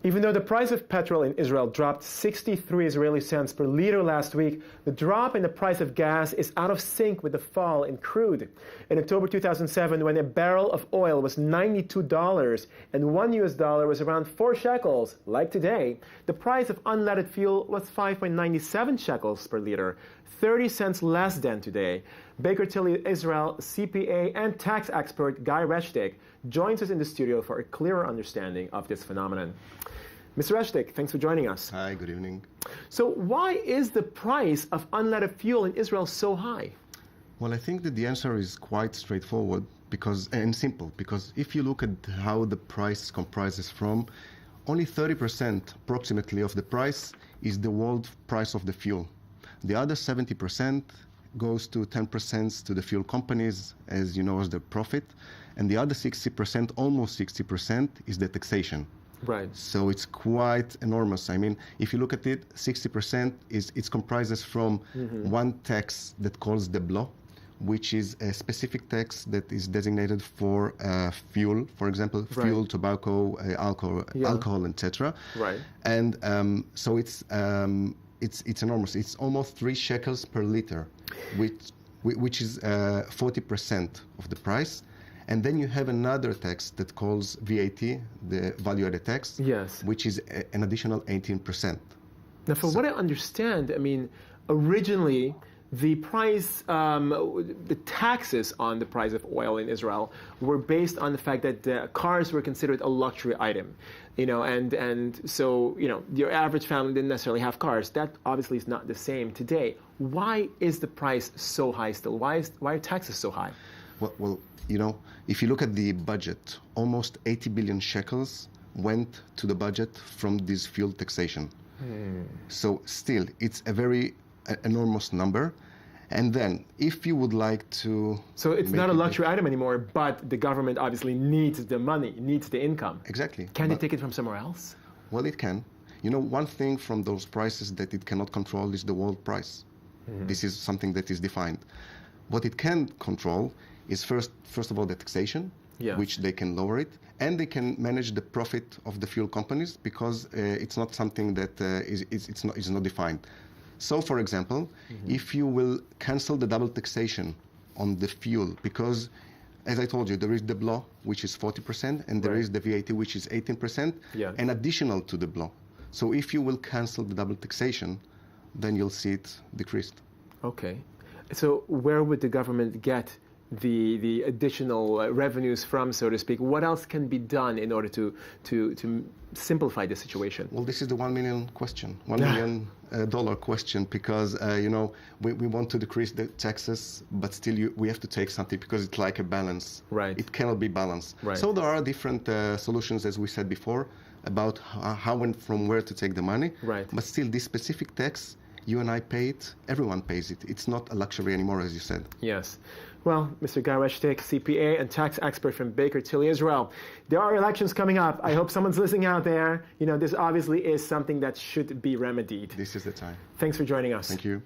Even though the price of petrol in Israel dropped 63 Israeli cents per liter last week, the drop in the price of gas is out of sync with the fall in crude. In October 2007, when a barrel of oil was $92 and $1 was around 4 shekels, like today, the price of unleaded fuel was 5.97 shekels per liter, 30 cents less than today. Baker Tilly Israel CPA and tax expert Guy Reshtick joins us in the studio for a clearer understanding of this phenomenon. Mr. Reshtick, thanks for joining us. Hi, good evening. So why is the price of unleaded fuel in Israel so high? Well, I think that the answer is quite straightforward and simple, because if you look at how the price comprises from, only 30% approximately of the price is the world price of the fuel. The other 70% goes to 10% to the fuel companies, as you know, as their profit, and the other 60%, almost 60%, is the taxation. Right. So it's quite enormous. I mean, if you look at it, 60% it comprises from one tax that calls the blow, which is a specific tax that is designated for fuel, for example, fuel, tobacco, alcohol, etc. Right. And so it's enormous. It's almost 3 shekels per liter, which is 40% of the price. And then you have another tax that calls VAT, the value-added tax, yes, which is an additional 18%. Now, from what I understand, I mean, originally the price, the taxes on the price of oil in Israel were based on the fact that cars were considered a luxury item, and so, your average family didn't necessarily have cars. That obviously is not the same today. Why is the price so high still? Why are taxes so high? Well, if you look at the budget, almost 80 billion shekels went to the budget from this fuel taxation. So still, it's a very enormous number. And then, if you would like to... So it's not a luxury item anymore, but the government obviously needs the money, needs the income. Exactly. Can they take it from somewhere else? Well, it can. One thing from those prices that it cannot control is the world price. This is something that is defined. What it can control is first of all the taxation, which they can lower it, and they can manage the profit of the fuel companies, because it's not something that is not defined. So, for example, if you will cancel the double taxation on the fuel, because, as I told you, there is the blow, which is 40%, and there is the VAT, which is 18%, and additional to the blow. So if you will cancel the double taxation, then you'll see it decreased. Okay. So where would the government get the additional revenues from, so to speak? What else can be done in order to simplify the situation? Well, this is the $1 million question, $1 million question, because we want to decrease the taxes, but still we have to take something, because it's like a balance. Right. It cannot be balanced. Right. So there are different solutions, as we said before, about how and from where to take the money. Right. But still, this specific tax, you and I pay it, everyone pays it. It's not a luxury anymore, as you said. Yes. Well, Mr. Guy Reshtick, CPA and tax expert from Baker Tilly Israel. There are elections coming up. I hope someone's listening out there. This obviously is something that should be remedied. This is the time. Thanks for joining us. Thank you.